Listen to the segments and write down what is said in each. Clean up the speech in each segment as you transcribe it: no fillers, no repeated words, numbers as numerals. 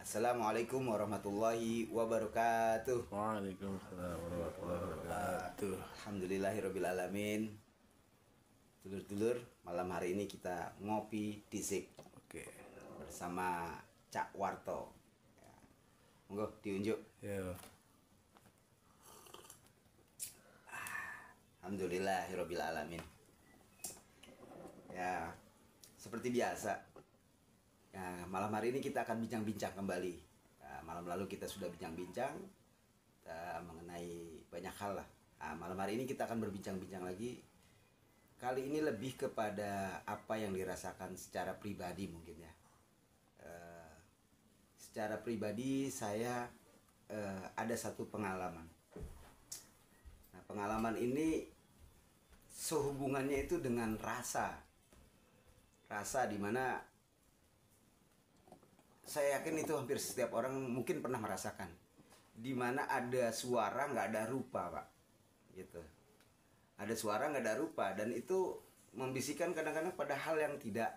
Assalamualaikum warahmatullahi wabarakatuh. Waalaikumsalam warahmatullahi wabarakatuh. Alhamdulillahirrabbilalamin. Dulur-dulur, malam hari ini kita ngopi di Zik. Oke. Bersama Cak Warto. Ya. Monggo diunjuk. Ya. Alhamdulillahirrabbilalamin. Ya, seperti biasa. Ya, malam hari ini kita akan bincang-bincang kembali. Ya, malam lalu kita sudah bincang-bincang mengenai banyak hal lah. Nah, malam hari ini kita akan berbincang-bincang lagi. Kali ini lebih kepada apa yang dirasakan secara pribadi mungkin ya. Secara pribadi saya ada satu pengalaman. Nah, pengalaman ini sehubungannya itu dengan rasa dimana saya yakin itu hampir setiap orang mungkin pernah merasakan, dimana ada suara nggak ada rupa, Pak, gitu. Ada suara nggak ada rupa dan itu membisikkan kadang-kadang pada hal yang tidak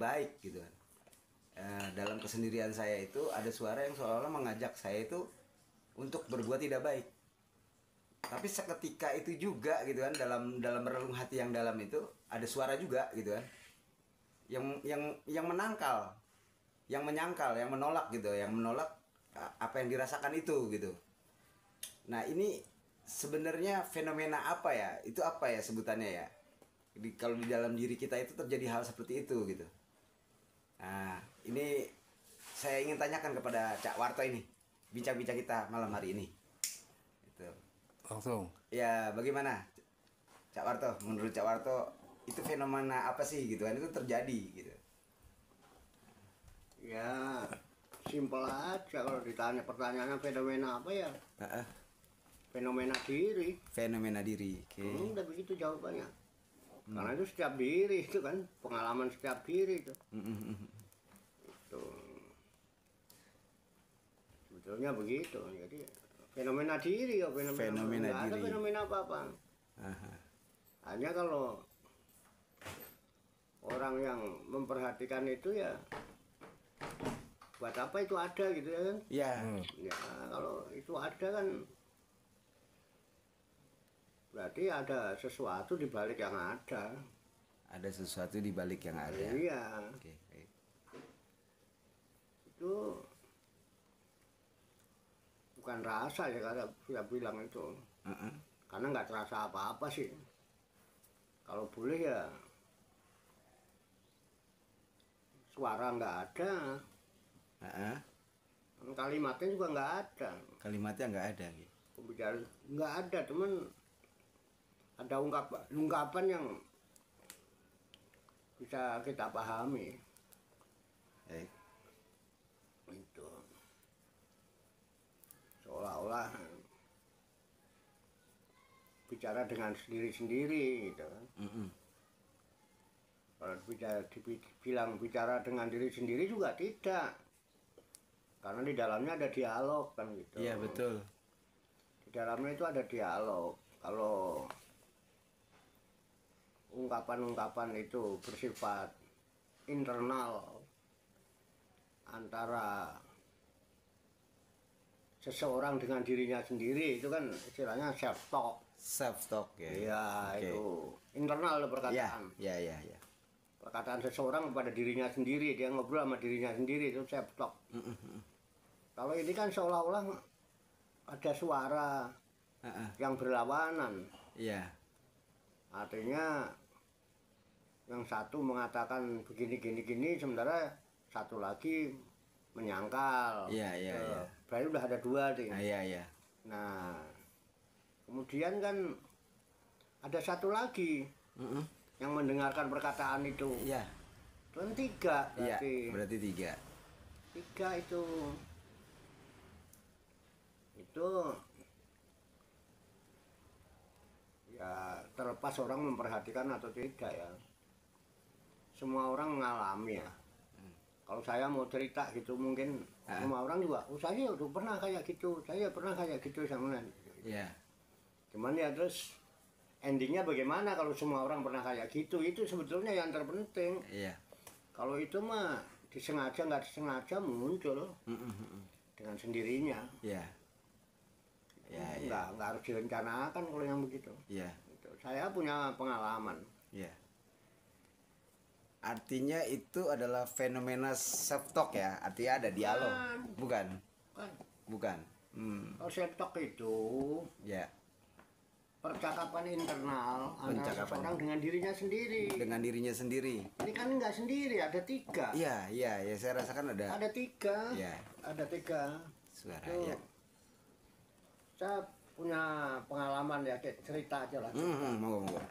baik gitu kan. Dalam kesendirian saya itu ada suara yang seolah-olah mengajak saya itu untuk berbuat tidak baik. Tapi seketika itu juga gitu kan, dalam relung hati yang dalam itu ada suara juga gitu kan, yang menangkal, yang menyangkal, yang menolak gitu, yang menolak apa yang dirasakan itu gitu. Nah, ini sebenarnya fenomena apa ya? Itu apa ya sebutannya ya? Kalau di dalam diri kita itu terjadi hal seperti itu gitu. Nah, ini saya ingin tanyakan kepada Cak Warto ini, bincang-bincang kita malam hari ini. Itu. Langsung. Ya, bagaimana Cak Warto? Menurut Cak Warto itu fenomena apa sih gitu kan? Itu terjadi gitu. Ya, simpel aja kalau ditanya pertanyaannya fenomena apa ya? Fenomena diri. Fenomena diri. Oke. Udah begitu jawabannya. Karena itu setiap diri itu kan, pengalaman setiap diri itu. Itu. Sebetulnya begitu. Jadi fenomena diri ya, Fenomena nggak ada diri. fenomena apa-apa. Hanya kalau orang yang memperhatikan itu ya buat apa itu ada gitu ya kan? Ya. Ya kalau itu ada kan berarti ada sesuatu di balik yang ada. Ada sesuatu di balik yang ada. Iya. Oke. Itu bukan rasa ya kalau sudah bilang itu. Karena nggak terasa apa-apa sih. Kalau boleh ya suara nggak ada. Kalimatnya juga nggak ada. Kalimatnya nggak ada gitu. Pembicaraan nggak ada, teman ada ungkapan yang bisa kita pahami. Itu seolah-olah bicara dengan sendiri-sendiri gitu kan. Kalau dibilang bicara dengan diri sendiri juga tidak, karena di dalamnya ada dialog kan gitu. Iya betul. Di dalamnya itu ada dialog. Kalau ungkapan-ungkapan itu bersifat internal antara seseorang dengan dirinya sendiri, itu kan istilahnya self talk. Self talk ya. Iya, itu internal perkataan. Iya. Perkataan seseorang kepada dirinya sendiri, dia ngobrol sama dirinya sendiri, itu self talk. Kalau ini kan seolah-olah ada suara yang berlawanan. Iya. Artinya yang satu mengatakan begini, sementara satu lagi menyangkal. Iya. Berarti udah ada dua nih. Iya. Nah, kemudian kan ada satu lagi yang mendengarkan perkataan itu. Iya. Itu kan tiga berarti. Iya, berarti tiga. Tiga itu Ya terlepas orang memperhatikan atau tidak ya, semua orang mengalami ya. Kalau saya mau cerita gitu mungkin semua orang juga, oh saya udah pernah kayak gitu, saya pernah kayak gitu sama. Iya. Cuman ya terus endingnya bagaimana kalau semua orang pernah kayak gitu, itu sebetulnya yang terpenting. Iya. Kalau itu mah disengaja nggak disengaja muncul dengan sendirinya. Iya. Ya. Nggak harus direncanakan kalau yang begitu. Iya. Gitu. Saya punya pengalaman. Iya. Artinya itu adalah fenomena self talk ya, artinya ada dialog, bukan? Kan Bukan. kalau self talk itu Ya. percakapan internal antara Percakapan. seseorang dengan dirinya sendiri. Dengan dirinya sendiri. Ini kan nggak sendiri, ada tiga. Iya, ya, saya rasakan ada. Ada tiga. Ya, Ada tiga. suara Tuh. ya. Saya punya pengalaman ya, kayak cerita aja lah. Monggo.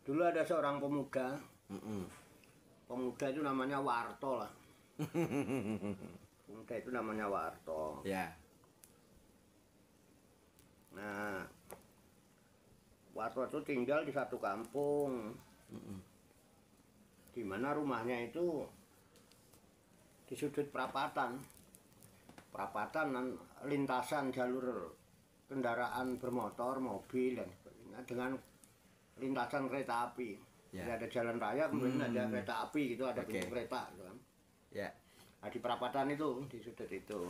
Dulu ada seorang pemuda. Mm-mm. Pemuda itu namanya Warto lah. Pemuda itu namanya Warto. Ya. Nah, Warto itu tinggal di satu kampung. Di mana rumahnya itu di sudut perapatan. Perapatan dan lintasan jalur kendaraan bermotor, mobil dan sebagainya dengan lintasan kereta api. Ya. Jadi ada jalan raya, kemudian ada kereta api gitu, ada pintu Oke. kereta gitu kan. Ya. Nah, di perapatan itu, di sudut itu.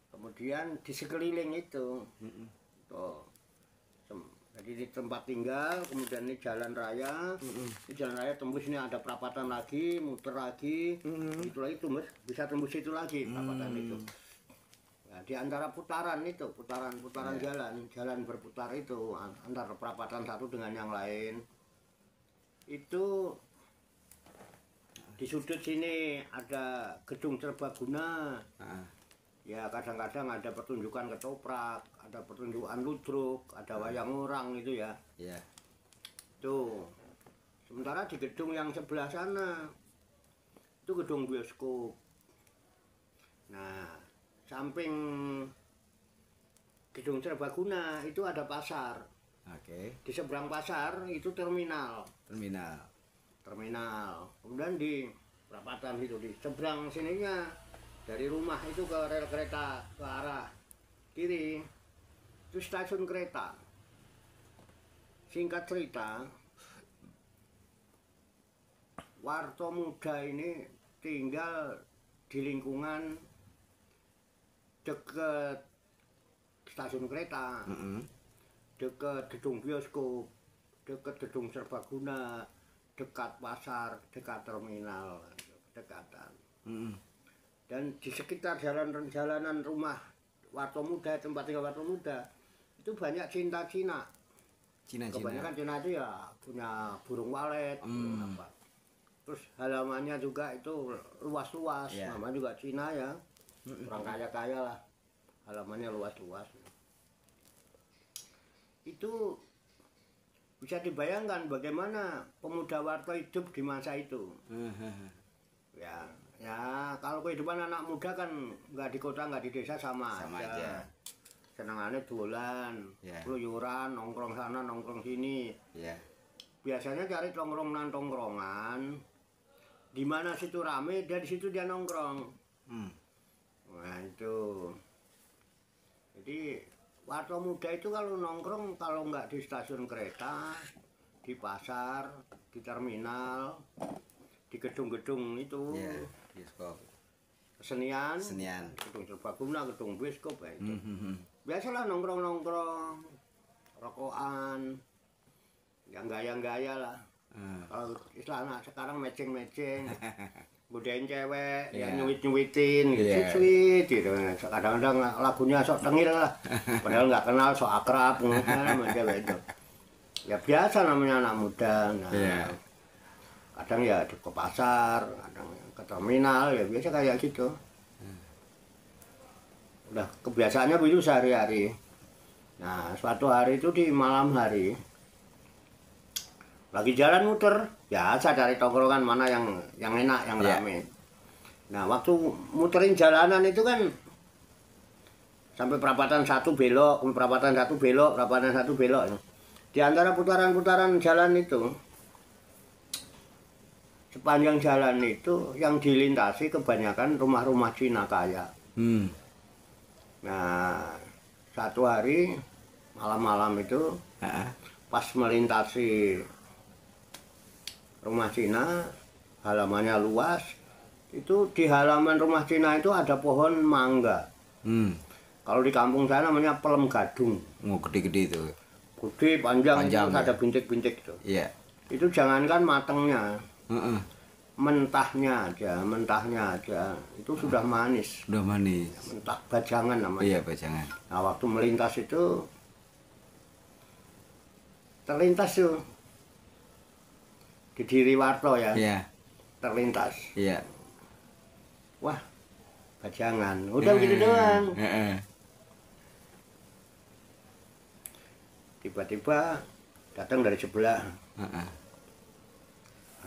Kemudian di sekeliling itu. Tuh. Jadi di tempat tinggal, kemudian ini jalan raya. Ini jalan raya tembus, ini ada perapatan lagi, muter lagi. Itu lagi tembus, bisa tembus itu lagi perapatan itu. Nah, di antara putaran itu, putaran jalan berputar itu antara perapatan satu dengan yang lain. Itu di sudut sini ada gedung serbaguna. Ya kadang-kadang ada pertunjukan ketoprak, ada pertunjukan ludruk, ada wayang orang itu ya. Ya. Tuh. Sementara di gedung yang sebelah sana itu gedung bioskop. Nah, samping gedung serbaguna itu ada pasar. Oke. Di seberang pasar itu terminal. Terminal. Kemudian di perapatan itu di seberang sininya dari rumah itu ke rel kereta ke arah kiri itu stasiun kereta. Singkat cerita, Warto muda ini tinggal di lingkungan dekat stasiun kereta, dekat gedung bioskop, dekat gedung serbaguna, dekat pasar, dekat terminal, dekatan. Dan di sekitar jalanan rumah Warto muda, tempat tinggal Warto muda, itu banyak Cina. Kebanyakan Cina itu ya punya burung walet, burung apa. Terus halamannya juga itu luas-luas, namanya juga Cina ya. Orang kaya-kaya lah, halamannya luas-luas. Itu bisa dibayangkan bagaimana pemuda Warto hidup di masa itu. Ya kalau kehidupan anak muda kan nggak di kota nggak di desa sama aja. Senangannya dolan, keluyuran, nongkrong sana nongkrong sini. Biasanya cari tongkrongan di mana situ rame, dia di situ dia nongkrong. Nah itu. Jadi Warto muda itu kalau nongkrong kalau nggak di stasiun kereta, di pasar, di terminal, di gedung-gedung itu. Bioskop. Kesenian. Gedung serbaguna, gedung bioskop ya itu. Biasalah nongkrong-nongkrong, rokokan, yang gaya-gaya lah. Kalau istilah anak sekarang matching-matching, godain cewek, ya nyuit-nyuitin gitu, sweet gitu. Kadang-kadang lagunya sok tengil lah, padahal nggak kenal, sok akrab, macam itu. Ya biasa namanya anak muda. Nah, kadang ya ke pasar, kadang ke terminal, ya biasa kayak gitu. Udah kebiasaannya begitu sehari-hari. Nah, suatu hari itu di malam hari, lagi jalan muter, biasa cari tongkrongan mana yang enak, yang rame. Nah, waktu muterin jalanan itu kan sampai perapatan satu belok, perapatan satu belok, perapatan satu belok. Di antara putaran-putaran jalan itu, sepanjang jalan itu yang dilintasi kebanyakan rumah-rumah Cina kaya. Nah, satu hari malam-malam itu pas melintasi rumah Cina, halamannya luas. Itu di halaman rumah Cina itu ada pohon mangga. Kalau di kampung saya namanya pelem gadung. Oh, gede-gede itu. Gede, panjang Panjang, itu ya. ada bintik-bintik itu. Iya. Itu jangankan matangnya, Heeh. mentahnya aja. Itu sudah manis. Udah manis. Mentah bajangan namanya. Iya, bajangan. Nah, waktu melintas itu terlintas tuh di Diriwarto ya, Iya. terlintas. Iya. Wah, bajangan. Udah gitu doang. Heeh. Tiba-tiba datang dari sebelah. Heeh.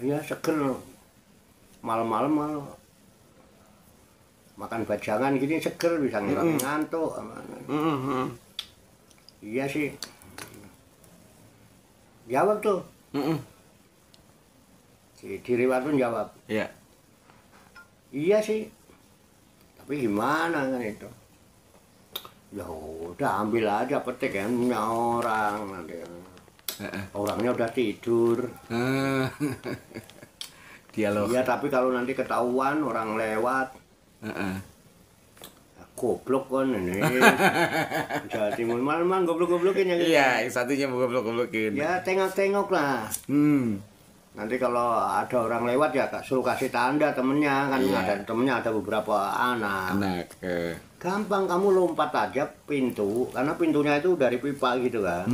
Ya seger. Malam-malam makan bajangan gini seger, bisa ngilangin ngantuk. Iya sih. Jawab tuh. Si Diriwarto jawab. Iya. Iya sih. Tapi gimana kan itu? Ya udah ambil aja petik kan punya orang nanti. Orangnya udah tidur. Dialog. Iya, tapi kalau nanti ketahuan orang lewat, Heeh. goblok kan ini. Jawa Timur malam goblok-goblokin ya. Iya, yang satunya goblok-goblokin. Ya tengok-tengok lah. Nanti kalau ada orang lewat ya suruh kasih tanda temennya kan. Iya. Ada temennya, ada beberapa anak. Anak. Gampang, kamu lompat aja pintu karena pintunya itu dari pipa gitu kan.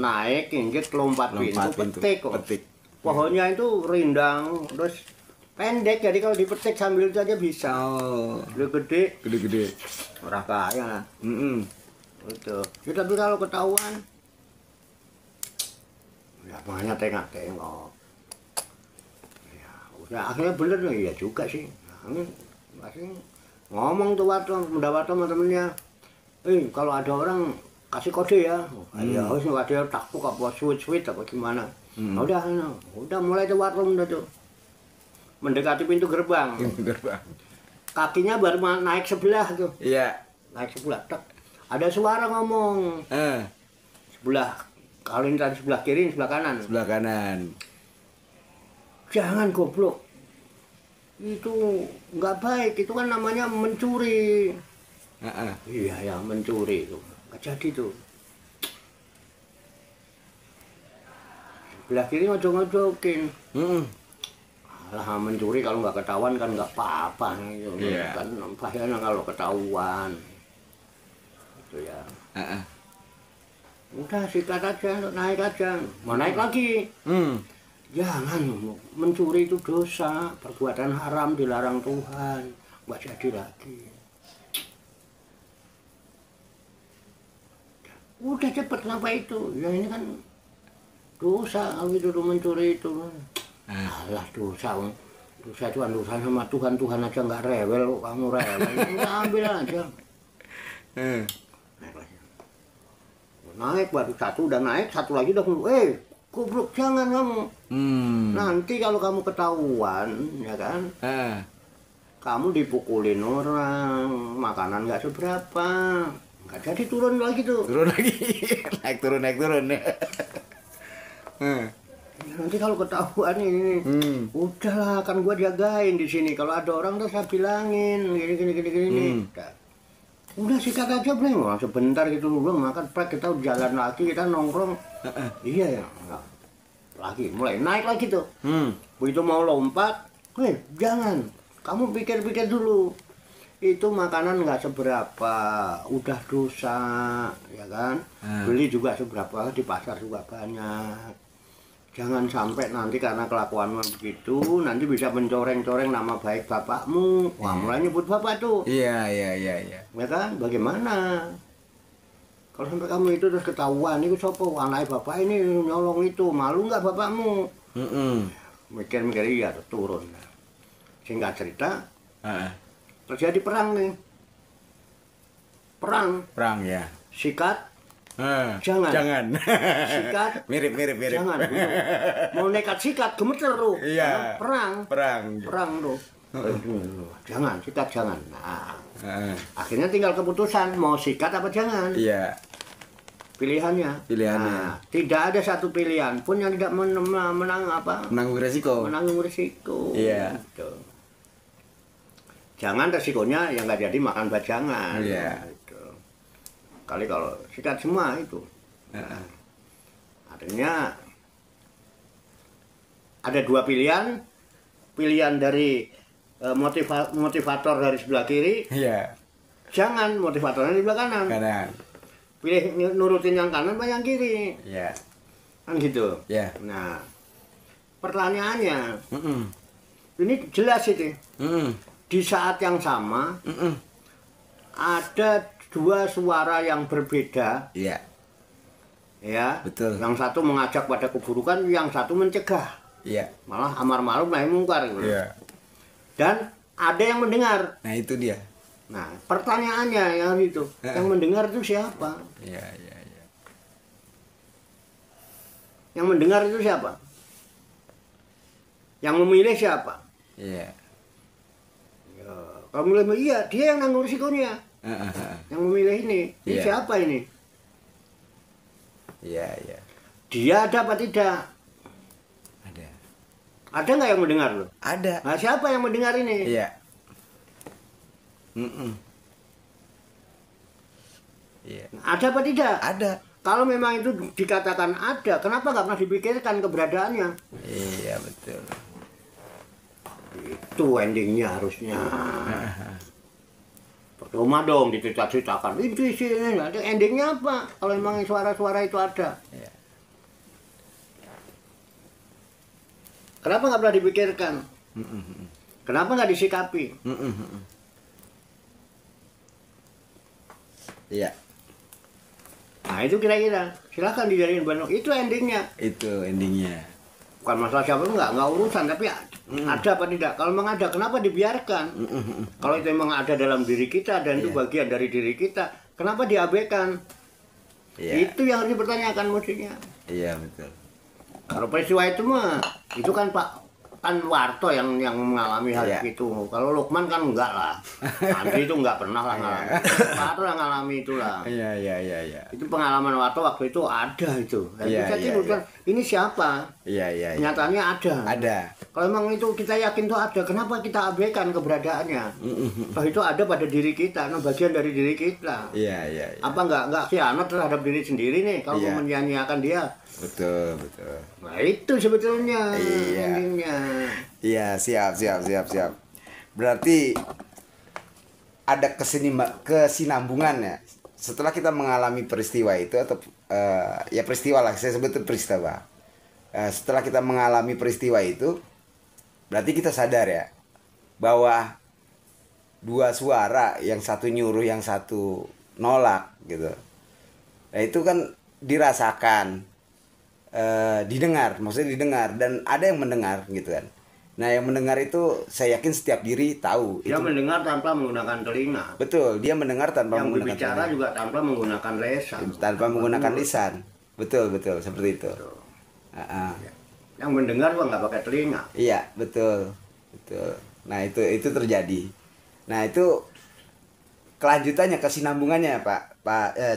Naik, injek, lompat pintu, petik kok. Petik. Pohonnya itu rindang, terus pendek, jadi kalau dipetik sambil itu aja bisa. Oh. Gede-gede, Gede-gede. orang kaya lah. Gitu. Ya, tapi kalau ketahuan, ya makanya tengok-tengok. Ya, udah akhirnya bener nih, iya juga sih. Masih ngomong tuh Warto sama temennya, kalau ada orang kasih kode ya. Ya harus ada takut apa sweet apa gimana. Udah mulai tuh warung tuh mendekati pintu gerbang. Kakinya baru naik sebelah tuh. Iya. Naik sebelah. Tak. Ada suara ngomong. Sebelah kalian tadi sebelah kiri, sebelah kanan. Sebelah kanan. Jangan goblok. Itu nggak baik. Itu kan namanya mencuri. Iya ya mencuri itu. Nggak jadi tuh. Sebelah kiri ngojok-ngojokin. Alah mencuri kalau nggak ketahuan kan nggak apa-apa gitu. Iya. Kan bahayanya kalau ketahuan. Itu ya. Udah sikat aja, naik aja. Mau naik lagi. Jangan, mencuri itu dosa, perbuatan haram dilarang Tuhan. Nggak jadi lagi. Udah cepet sampai itu. Ya ini kan dosa kalau itu mencuri itu. Alah dosa. Dosa itu kan dosa sama Tuhan. Tuhan aja nggak rewel, kamu rewel. Udah ambil aja. Naik lagi. Naik baru satu udah naik, satu lagi udah goblok jangan kamu. Nanti kalau kamu ketahuan, ya kan? Kamu dipukulin orang, makanan nggak seberapa. Nggak jadi turun lagi tuh. Turun lagi. naik turun. Nanti kalau ketahuan ini, udahlah kan gua jagain di sini. Kalau ada orang tuh saya bilangin gini. Udah sikat aja belum? Sebentar gitu belum makan prek kita jalan lagi kita nongkrong. Iya ya. Lagi mulai naik lagi tuh. Begitu mau lompat, jangan. Kamu pikir-pikir dulu. Itu makanan nggak seberapa, udah dosa, ya kan? Beli juga seberapa, di pasar juga banyak. Jangan sampai nanti karena kelakuanmu begitu, nanti bisa mencoreng-coreng nama baik bapakmu. Wah, mulai nyebut bapak tuh. Iya. Ya kan? Bagaimana? Kalau sampai kamu itu terus ketahuan, itu sopo, anak bapak ini nyolong itu, malu nggak bapakmu? Mikir-mikir iya, turun. Singkat cerita, terjadi perang nih. perang, Perang ya. sikat, Jangan. sikat, Mirip. jangan. Bener. Mau nekat sikat, gemeter lu. Iya. Perang lu. Jangan, sikat jangan. Nah, akhirnya tinggal keputusan mau sikat apa jangan. Iya. Pilihannya. Pilihannya. Nah, tidak ada satu pilihan pun yang tidak Menanggung resiko. menanggung risiko. Iya. Gitu. Jangan resikonya yang nggak jadi makan bajangan. Iya. Gitu. Kali kalau sikat semua itu. Artinya ada dua pilihan. Pilihan dari motivator dari sebelah kiri. Iya. Jangan motivatornya di sebelah kanan. Kanan. Pilih nurutin yang kanan apa yang kiri. Iya. Kan gitu. Iya. Nah, pertanyaannya, ini jelas itu. Di saat yang sama, ada dua suara yang berbeda. Iya. Ya. Betul. Yang satu mengajak pada keburukan, yang satu mencegah. Iya. Malah amar ma'ruf nahi mungkar. Gitu. Iya. Dan ada yang mendengar. Nah, itu dia. Nah, pertanyaannya yang itu, yang mendengar itu siapa? Iya. Yang mendengar itu siapa? Yang memilih siapa? Iya. Ya, kalau memilih iya, dia yang nanggung risikonya. Yang memilih ini Iya. siapa ini? Iya. Dia ada apa tidak? Ada. Ada nggak yang mendengar loh? Ada. Nah, siapa yang mendengar ini? Iya. Iya. Ada apa tidak? Ada. Kalau memang itu dikatakan ada, kenapa nggak pernah dipikirkan keberadaannya? Iya, betul. Itu endingnya harusnya. Percuma dong diceritakan. Itu isinya. Endingnya apa? Kalau memang suara-suara itu ada. Iya. Kenapa nggak pernah dipikirkan? Kenapa nggak disikapi? Iya. Nah itu kira-kira. Silakan dijadiin bandung. Itu endingnya. Itu endingnya. Bukan masalah siapa nggak urusan, tapi ada apa tidak? Kalau memang ada, kenapa dibiarkan? Kalau itu memang ada dalam diri kita dan itu bagian dari diri kita, kenapa diabaikan? Iya. Itu yang harus dipertanyakan mestinya. Iya, betul. Kalau peristiwa itu mah, itu kan Warto yang mengalami hal Iya. itu. Kalau Lukman kan enggak lah. Andri itu enggak pernah lah ngalami. Warto yang ngalami itulah. Iya. Itu pengalaman Warto waktu itu ada itu. Iya, Jadi iya. ini siapa? Iya. Kenyataannya ada. Ada. Kalau memang itu kita yakin itu ada, kenapa kita abaikan keberadaannya? Toh itu ada pada diri kita, bagian dari diri kita. Iya. Apa enggak khianat terhadap diri sendiri nih kalau Iya. menyanyiakan dia? Betul. Nah itu sebetulnya Iya. endingnya. Iya, siap. Berarti ada kesinambungan ya. Setelah kita mengalami peristiwa itu atau ya peristiwa lah, saya sebut itu peristiwa. Setelah kita mengalami peristiwa itu, berarti kita sadar ya bahwa dua suara, yang satu nyuruh, yang satu nolak gitu. Nah itu kan dirasakan, maksudnya didengar dan ada yang mendengar gitu kan. Nah yang mendengar itu saya yakin setiap diri tahu. Dia Itu mendengar tanpa menggunakan telinga. betul, dia mendengar tanpa Yang menggunakan berbicara telinga. juga tanpa menggunakan lesan. Tanpa menggunakan lisan. Betul seperti itu. Yang mendengar juga nggak pakai telinga. Iya, betul. Nah, itu terjadi. Nah, itu kelanjutannya, kesinambungannya,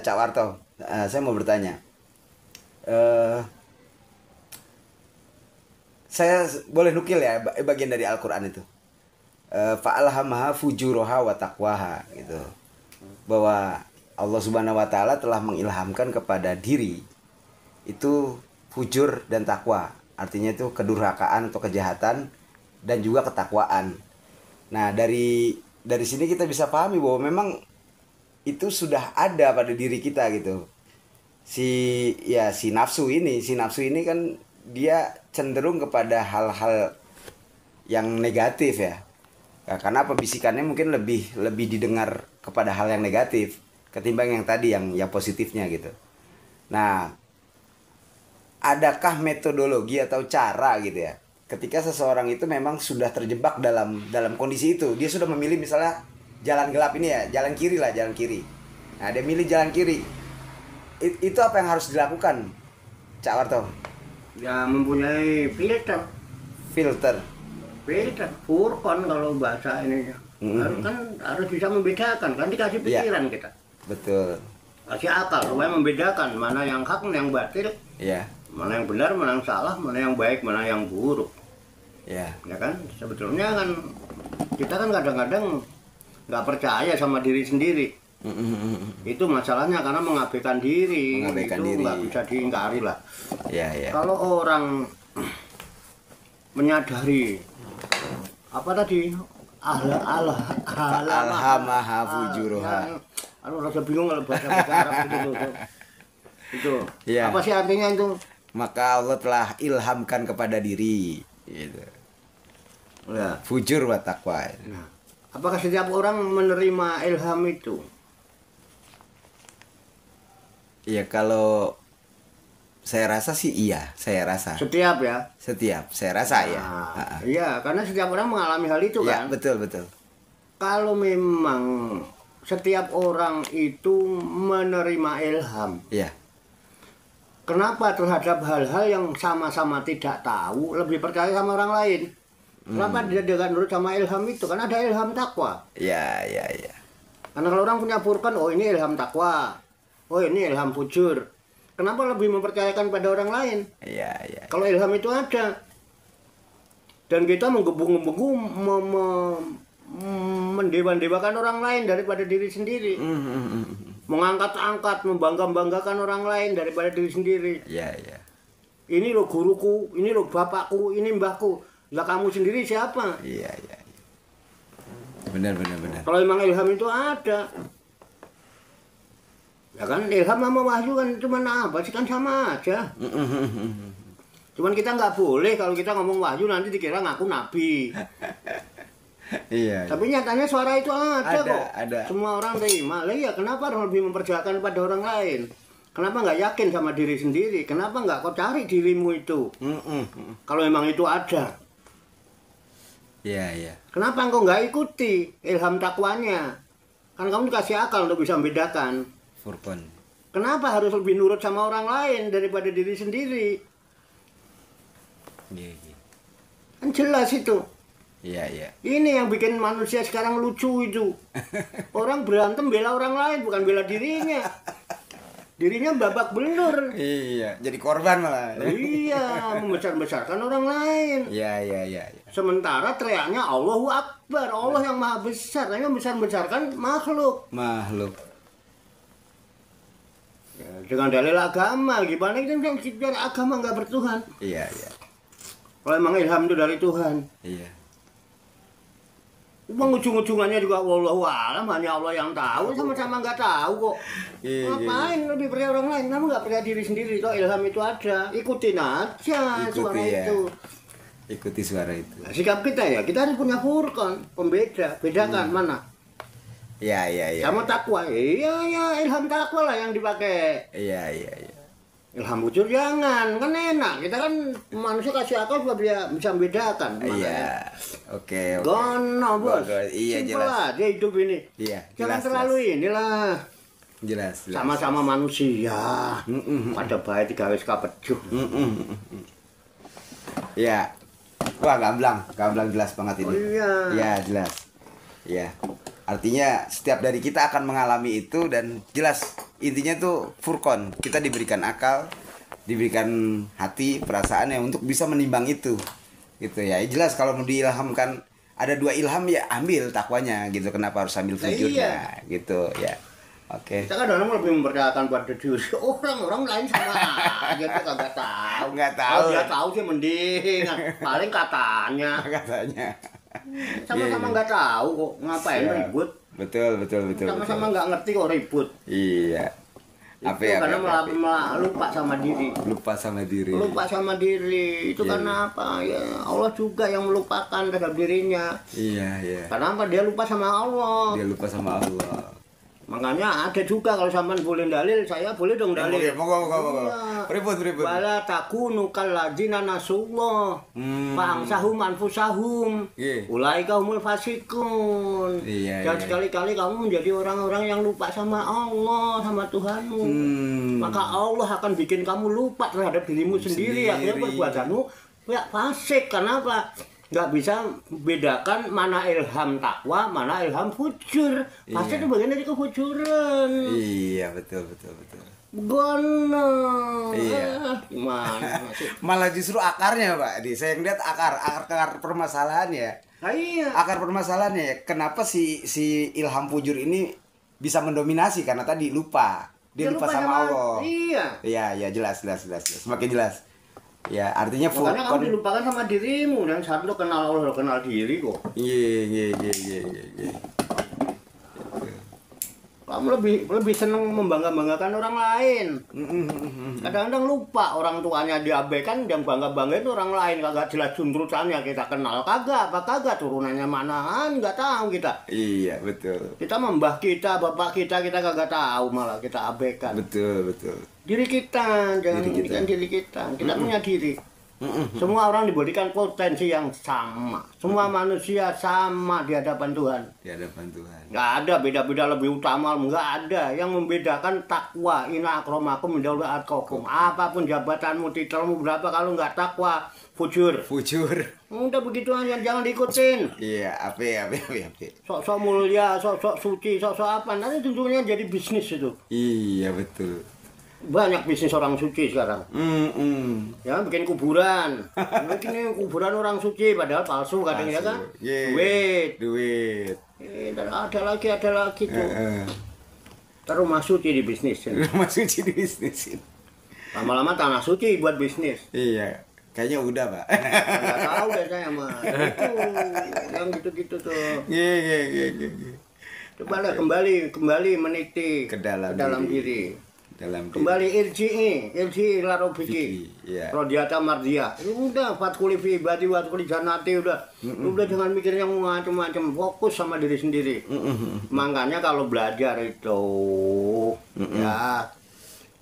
Cak Warto. Saya mau bertanya. Saya boleh nukil ya bagian dari Al-Qur'an itu. Fa'alhamaha fujuraha wa taqwaha gitu. Bahwa Allah Subhanahu wa taala telah mengilhamkan kepada diri itu fujur dan takwa. Artinya itu kedurhakaan atau kejahatan dan juga ketakwaan. Nah, dari sini kita bisa pahami bahwa memang itu sudah ada pada diri kita gitu. Si nafsu ini kan dia cenderung kepada hal-hal yang negatif ya. Nah, karena pembisikannya mungkin lebih didengar kepada hal yang negatif ketimbang yang tadi yang positifnya gitu. Nah, adakah metodologi atau cara gitu ya ketika seseorang itu memang sudah terjebak dalam kondisi itu, dia sudah memilih misalnya jalan gelap ini ya, jalan kiri. Nah, dia milih jalan kiri. Itu apa yang harus dilakukan, Cak Warto? Ya mempunyai filter. Filter. Filter, furqan kalau bahasa ininya. Harus bisa membedakan, kan dikasih pikiran kita. Betul. Kasih akal supaya membedakan mana yang hak, mana yang batil. Iya. Mana yang benar, mana yang salah, mana yang baik, mana yang buruk. Iya. Ya kan? Sebetulnya kan kita kan kadang-kadang nggak percaya sama diri sendiri. Itu masalahnya karena mengabaikan diri. Mengabaikan itu diri. nggak bisa diingkari lah. Iya, iya. Kalau orang menyadari apa tadi alhamaha fujuruha. Rasa bingung kalau bahasa Arab itu. Iya. Apa sih artinya itu? Maka Allah telah ilhamkan kepada diri gitu. Ya. Fujur wa taqwa. Nah, apakah setiap orang menerima ilham itu? Iya, kalau saya rasa sih iya, saya rasa. Setiap ya. Setiap, saya rasa ya. Nah, iya, karena setiap orang mengalami hal itu Ya, kan. betul, betul. Kalau memang setiap orang itu menerima ilham, Iya. kenapa terhadap hal-hal yang sama-sama tidak tahu lebih percaya sama orang lain? Kenapa dia tidak nurut sama ilham itu? Karena ada ilham takwa. Iya, iya, iya. Karena kalau orang punya furqan, oh ini ilham takwa, oh ini ilham fujur. Kenapa lebih mempercayakan pada orang lain? Iya, iya. Kalau ilham itu ada, dan kita menggebu-gebu mendewa-dewakan orang lain daripada diri sendiri, mengangkat-angkat, membangga-banggakan orang lain daripada diri sendiri. Iya, iya. Ini loh guruku, ini loh bapakku, ini mbahku. Lah kamu sendiri siapa? Iya, iya. Benar, benar, benar. Kalau memang ilham itu ada, ya kan ilham sama wahyu kan cuma apa sih, kan sama aja. Cuman kita nggak boleh kalau kita ngomong wahyu nanti dikira ngaku nabi. Iya. Tapi nyatanya suara itu ada kok. Ada. Semua orang terima. Lah ya kenapa harus lebih mempercayakan pada orang lain? Kenapa nggak yakin sama diri sendiri? Kenapa nggak kau cari dirimu itu? Kalau memang itu ada. Iya, iya. Kenapa engkau nggak ikuti ilham takwanya? Kan kamu dikasih akal untuk bisa membedakan. Furqan. Kenapa harus lebih nurut sama orang lain daripada diri sendiri? Iya, iya. Kan jelas itu. Iya, iya. Ini yang bikin manusia sekarang lucu itu. Orang berantem bela orang lain, bukan bela dirinya. Dirinya babak belur. Iya, jadi korban malah. Iya, membesar-besarkan orang lain. Iya, iya, iya. Sementara teriaknya Allahu Akbar, Allah yang maha besar. Tapi membesar-besarkan makhluk. Makhluk. Ya, dengan dalil agama, gimana kita biar agama nggak bertuhan? Iya, iya. Kalau emang ilham itu dari Tuhan. Iya. Ujung-ujungannya juga wallahu alam, hanya Allah yang tahu, sama-sama nggak tahu kok. Iya, Ngapain lebih percaya orang lain? Kamu nggak percaya diri sendiri. Kalau ilham itu ada, ikutin aja suara Ikuti ya. itu. Ikuti suara itu. Nah, sikap kita ya, kita harus punya furqan, pembeda, bedakan mana. Iya, iya, iya. Sama takwa, iya ya ilham takwa lah yang dipakai. Iya, iya, iya. Ilham bujur jangan, kan enak. Kita kan manusia kasih akal supaya dia bisa membedakan. Iya. Oke, oke. Gono bos, Iya, simpel jelas. aja hidup ini. Iya, Jangan jelas, terlalu inilah. jelas, jelas. Sama-sama manusia. Pada baik tiga wis kapejuh. Iya. Wah, gamblang jelas banget ini. Oh iya. Iya, jelas. Iya. Artinya setiap dari kita akan mengalami itu dan jelas intinya tuh furqan. Kita diberikan akal, diberikan hati, perasaan yang untuk bisa menimbang itu. Gitu ya. Jelas kalau mau diilhamkan ada dua ilham ya ambil takwanya gitu. Kenapa harus ambil fujurnya gitu ya. Oke. Kita kan orang lebih mempercayakan pada diri orang lain sama aja kita kagak tahu. Nggak tahu. Kalau dia tahu sih mending. Paling katanya. Katanya. Sama-sama nggak tahu kok ngapain Siap. ribut. Betul. Sama-sama nggak ngerti kok ribut. Iya. Itu karena lupa sama diri. Lupa sama diri. Lupa sama diri itu Iya. karena apa ya, Allah juga yang melupakan terhadap dirinya. Iya. Karena apa, dia lupa sama Allah. Dia lupa sama Allah. Makanya ada juga kalau sampean boleh dalil, saya boleh dong dalil. Oke, monggo. Iya. Pripun. Wala takunu kalladzina nasullah. Fangsahum anfusahum. Iya. Ulaika humul fasikun. Iya, Dan iya. sekali-kali kamu menjadi orang-orang yang lupa sama Allah, sama Tuhanmu. Maka Allah akan bikin kamu lupa terhadap dirimu sendiri. Akhirnya perbuatanmu ya fasik. Kenapa? Nggak bisa bedakan mana ilham takwa, mana ilham fujur. Pasti itu bagian dari kefujuran. Iya, betul. Gono. Iya. Gimana sih? Malah justru akarnya, Pak. Saya ngeliat akar permasalahannya. Nah, iya. Akar permasalahannya kenapa si ilham fujur ini bisa mendominasi karena tadi lupa. Dia lupa sama Allah. Iya. Iya, jelas. Semakin jelas. Ya, artinya Makanya kamu dilupakan sama dirimu dan saat lo kenal Allah, lo kenal diri kok. Iya. Kamu lebih senang membangga-banggakan orang lain. Kadang-kadang lupa orang tuanya diabaikan, yang bangga-banggain orang lain, kagak jelas juntrutannya kita kenal kagak turunannya manaan nggak tahu kita. Iya, betul. Kita mbah kita, bapak kita kagak tahu, malah kita abaikan. Betul. Diri kita, jangan memikirkan diri kita. Kita punya diri. Semua orang diberikan potensi yang sama. Semua manusia sama di hadapan Tuhan. Di hadapan Tuhan. Nggak ada beda-beda lebih utama, nggak ada. Yang membedakan takwa, inna akramakum indallahi atqakum. Apapun jabatanmu, titelmu berapa, kalau nggak takwa, fujur. Udah begitu aja, jangan diikutin. Iya, apa. Sok-sok mulia, sok-sok suci, sok-sok apa. Nanti tentunya jadi bisnis itu. Iya, betul. Banyak bisnis orang suci sekarang. Ya bikin kuburan. Bikin kuburan orang suci padahal palsu kadang ya kan. Duit. Ada lagi tuh. Terus rumah suci di bisnis. Rumah suci di bisnis. Lama-lama tanah suci buat bisnis. Iya. Kayaknya udah, Pak. Enggak tahu deh saya mah. Itu yang gitu-gitu tuh. Iya. Coba lah kembali meniti ke dalam diri. Kembali irji'i ila rabbiki. Iya. Rodiyata mardiya. Udah fatkuli fi ibadi watkuli jannati udah. Udah jangan mikir yang macam-macam, fokus sama diri sendiri. Makanya kalau belajar itu ya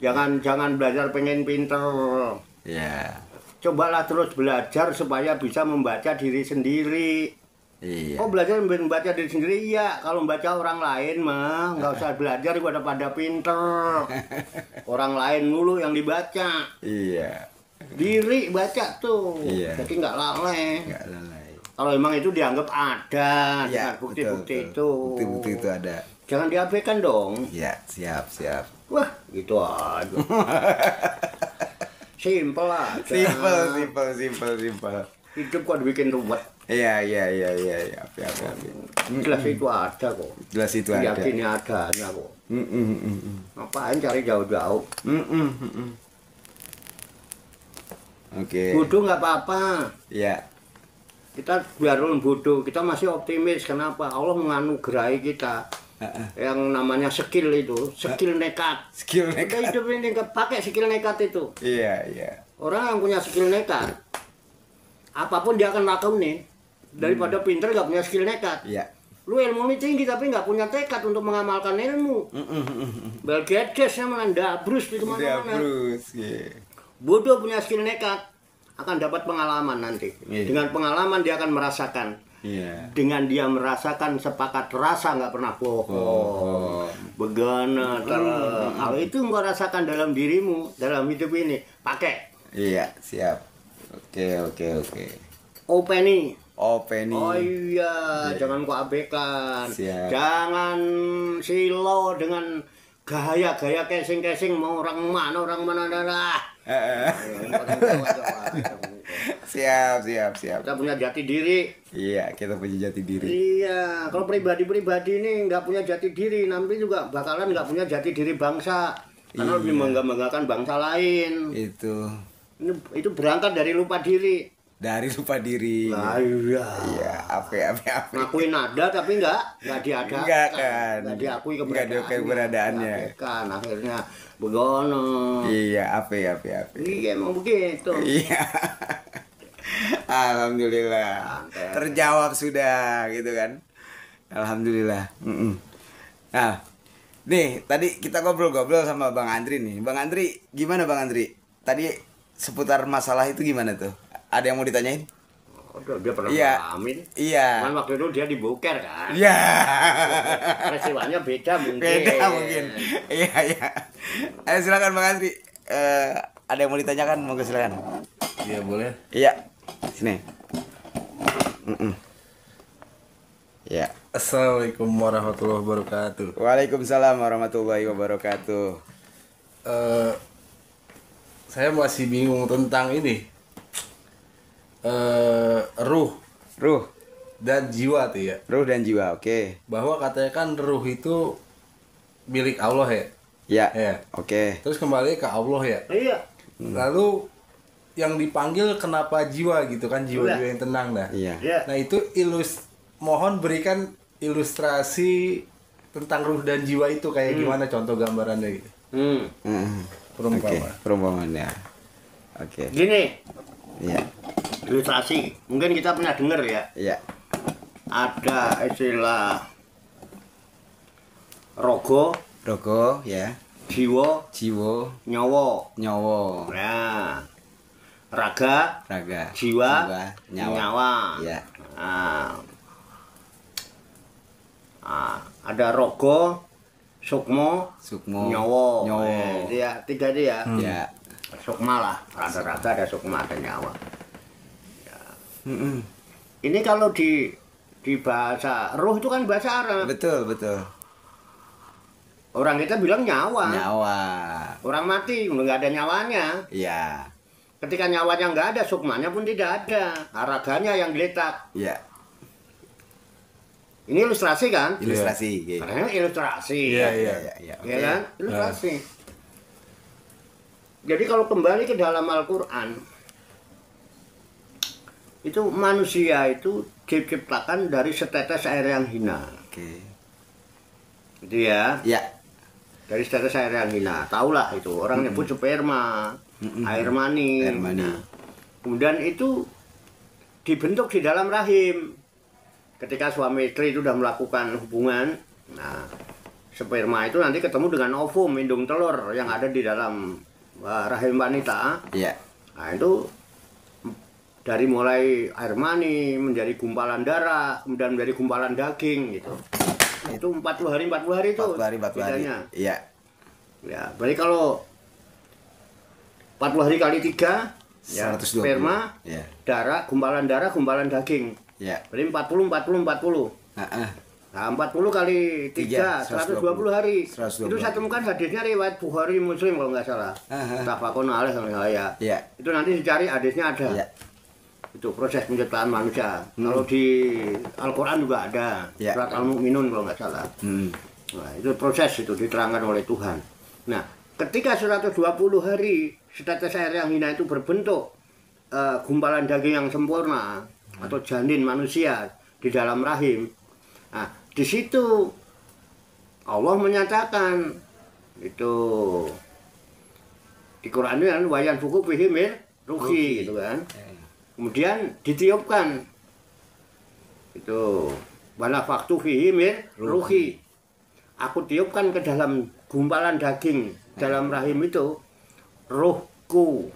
jangan belajar pengen pinter. Iya. Cobalah terus belajar supaya bisa membaca diri sendiri. Iya. Oh belajar membaca diri sendiri, iya. Kalau membaca orang lain mah nggak usah belajar, pada pinter. Orang lain dulu yang dibaca. Iya. Diri baca tuh. Iya. Jadi nggak lalai. Kalau emang itu dianggap ada, ya, bukti-bukti itu. Bukti-bukti itu ada. Jangan diabaikan dong. Iya, siap. Wah, gitu aja. Simple lah. Simple. Hidup kok dibikin ruwet. Iya. Apa. Jelas itu ada kok. Jelas itu ada. Yakinnya adanya kok. Ngapain cari jauh-jauh? Oke. Bodoh nggak apa-apa. Iya. Kita biarpun bodoh, kita masih optimis. Kenapa? Allah menganugerahi kita. Yang namanya skill itu, skill nekat. Kita hidup ini pakai skill nekat itu. Iya. Orang yang punya skill nekat, apapun dia akan lakukan nih. Daripada pinter nggak punya skill nekat. Iya. Lu ilmu tinggi tapi nggak punya tekad untuk mengamalkan ilmu. Bill Gates yang mendabrus di kemana-mana. Bodoh punya skill nekat akan dapat pengalaman nanti. Dengan pengalaman dia akan merasakan. Dengan dia merasakan sepakat rasa nggak pernah bohong. Begana kalau itu nggak rasakan dalam dirimu dalam hidup ini pakai. Iya, siap. Oke. Openi. Oh iya, jangan kau abaikan. Siap. Jangan silo dengan gaya-gaya casing mau orang mana dah. Siap. Kita punya jati diri. Iya, kita punya jati diri. Iya, kalau pribadi ini nggak punya jati diri, nanti juga bakalan nggak punya jati diri bangsa. Karena lebih membanggakan bangsa lain. Itu berangkat dari lupa diri. Nah, iya. Apa. Ngakuin ada tapi nggak diadakan. Nggak diakui keberadaannya. Kan akhirnya begono. Iya, apa. Iya, emang begitu. Iya. Alhamdulillah. Terjawab sudah gitu kan. Alhamdulillah. Nah, Nih, tadi kita ngobrol-ngobrol sama Bang Andri nih. Bang Andri, gimana Bang Andri? Tadi seputar masalah itu gimana tuh? Ada yang mau ditanyain? Oh, dia pernah Iya. ngalamin. Iya. Cuman waktu itu dia diboker kan. Iya. Peristiwanya beda mungkin. Beda mungkin. Iya, iya. Ayo silakan Bang Andri. Ada yang mau ditanyakan? Monggo silakan. Iya boleh. Iya. Sini. Ya. Assalamualaikum warahmatullahi wabarakatuh. Waalaikumsalam warahmatullahi wabarakatuh. Saya masih bingung tentang ini. Ruh Ruh dan jiwa tuh ya. dan jiwa, oke. Bahwa katanya kan ruh itu milik Allah ya. Ya. Ya. Oke. Terus kembali ke Allah ya. Iya. Lalu yang dipanggil kenapa jiwa gitu kan, jiwa-jiwa yang tenang dah. Iya. Iya. Nah itu mohon berikan ilustrasi tentang ruh dan jiwa itu kayak gimana, contoh gambarannya gitu. Perumpamaan. Oke, perumpamannya. Oke. Gini, Iya. ilustrasi. Mungkin kita pernah dengar ya. Iya. Ada istilah rogo, Rogo ya. jiwa, Jiwo, nyawa. nyowo, Nah, raga, raga, jiwa, nyawa. nyawa. Iya. Nah, ada rogo, sukmo, Sukmo, nyawa. nyowo. Dia tiga dia. Ya. Sukma lah, ada raga, ada sukma, ada nyawa. Mm-mm. Ini kalau di bahasa roh itu kan bahasa Arab. Betul, betul. Orang kita bilang nyawa. Nyawa. Orang mati udah nggak ada nyawanya. Iya. Ketika nyawanya nggak ada, sukmanya pun tidak ada. Raganya yang geletak. Iya. Ini ilustrasi kan? Ilustrasi. Iya. Karena ilustrasi. Iya, iya. Iya. Ya kan? Ilustrasi. Jadi kalau kembali ke dalam Al-Quran, itu manusia itu diciptakan dari setetes air yang hina. Oke. Gitu ya. Iya. Dari setetes air yang hina. Tahulah itu. Orang nyebut sperma, air mani. Air mani. Nah, kemudian itu dibentuk di dalam rahim. Ketika suami istri itu sudah melakukan hubungan, nah sperma itu nanti ketemu dengan ovum, indung telur yang ada di dalam rahim wanita. Iya. Nah itu dari mulai air mani menjadi gumpalan darah, kemudian menjadi gumpalan daging gitu. Itu 40 hari itu 40 hari. bedanya. Iya. Ya, berarti kalau 40 hari kali 3 ya, 120. sperma, Iya. gumpalan darah, gumpalan daging. Iya. Berarti 40. Heeh. Nah, 40 kali 3, 120 hari. 120. Itu saya temukan hadisnya riwayat Bukhari Muslim kalau nggak salah. Tafakun alaih kalau ya. Iya. Itu nanti dicari hadisnya ada. Iya. Itu proses penciptaan manusia. Kalau di Al-Quran juga ada. Ya. Surat Al-Mu'minun kalau nggak salah. Nah, itu proses itu diterangkan oleh Tuhan. Nah, ketika 120 hari setetes air yang hina itu berbentuk gumpalan daging yang sempurna atau janin manusia di dalam rahim. Nah, di situ Allah menyatakan itu di Quran itu kan wayan fuku fihimir ruhi gitu kan. Kemudian ditiupkan itu wala faktu fihimir ruhi. Aku tiupkan ke dalam gumpalan daging dalam rahim itu ruhku.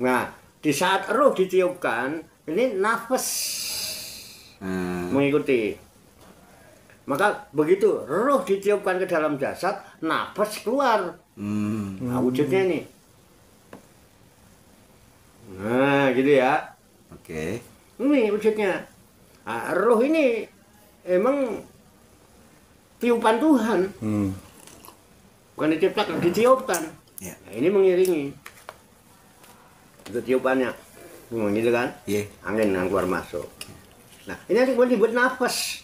Nah, di saat ruh ditiupkan ini nafas mengikuti. Maka begitu ruh ditiupkan ke dalam jasad, nafas keluar. Nah, wujudnya ini. Nah, gitu ya. Oke. Ini wujudnya. Nah, ruh ini emang tiupan Tuhan. Bukan diciptakan, ditiupkan. Ya. Nah, ini mengiringi. Itu tiupannya. Gitu kan? Iya. Angin yang keluar masuk. Nah, ini yang disebut nafas.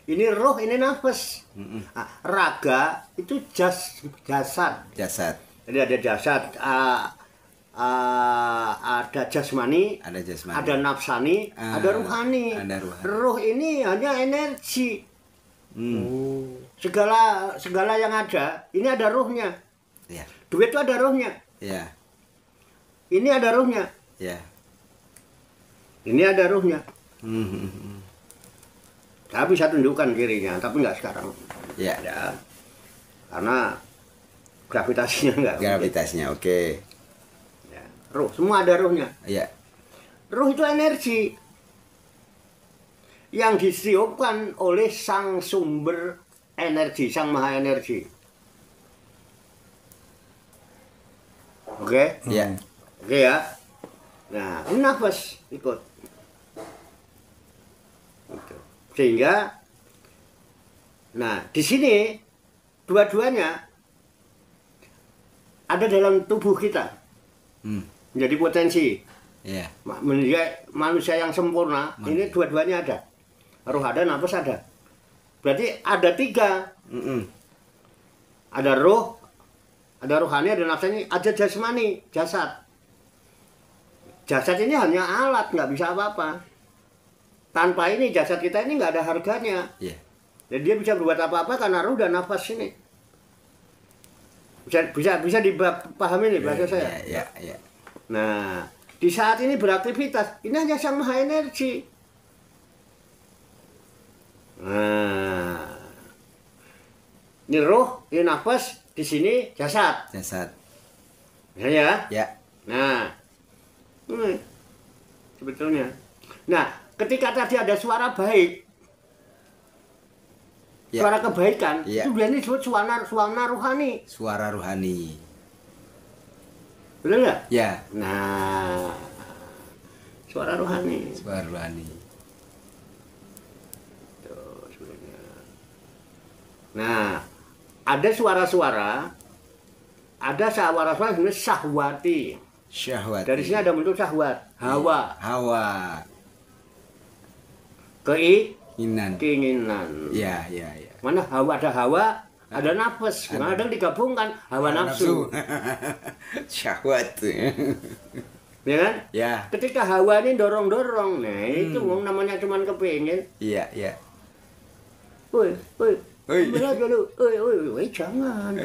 Ini roh, ini nafas. Nah, raga itu jasad. Jasad. Jadi ada jasad, ada jasmani, Ada jasmani. ada nafsani, ada ruhani. Ada ruhani. Roh ini hanya energi. Segala yang ada, ini ada rohnya. Iya. Duit itu ada rohnya. Iya. Ini ada rohnya. Iya. Ini ada rohnya. Saya bisa tunjukkan kirinya, tapi nggak sekarang. Ya. Ya. Karena gravitasinya nggak. Gravitasinya, oke. Ya. Ruh, semua ada ruhnya. Iya. Ruh itu energi yang ditiupkan oleh sang sumber energi, sang maha energi. Oke? Iya. Oke ya. Nah, ini nafas ikut. Gitu. Sehingga, nah di sini dua-duanya ada dalam tubuh kita, menjadi potensi. Iya. Menjadi manusia yang sempurna. Ini dua-duanya ada. Roh ada, nafas ada. Berarti ada 3. Ada roh, ada rohani, ada nafsani, ada jasmani, jasad. Jasad ini hanya alat, nggak bisa apa-apa. Tanpa ini jasad kita ini nggak ada harganya. Iya. Jadi dia bisa berbuat apa-apa karena roh dan nafas ini. Bisa dipahami nih bahasa saya. Iya, iya. Nah, di saat ini beraktivitas, ini hanya sang maha energi. Nah, ini roh, ini nafas, di sini jasad. Jasad. Ya. Ya. Nah, sebetulnya. Nah, ketika tadi ada suara baik, Ya. suara kebaikan, Ya. itu biasanya disebut suara rohani. Suara rohani. Betul nggak? Ya. Nah, suara rohani. Suara rohani. Tuh, sebenarnya. Nah, ada suara-suara, ada suara-suara sebenarnya syahwati. Syahwat. Dari sini ada bentuk syahwat, hawa, Hawa. keinginan. Ya, ya, ya. Mana hawa, ada nafas, kadang digabungkan hawa nafsu. Syahwat. Ya kan? Ya. Ketika hawa ini dorong-dorong, nah itu namanya cuman kepingin. Iya, iya. Woi, Woi. ambil aja lu. Woi, jangan.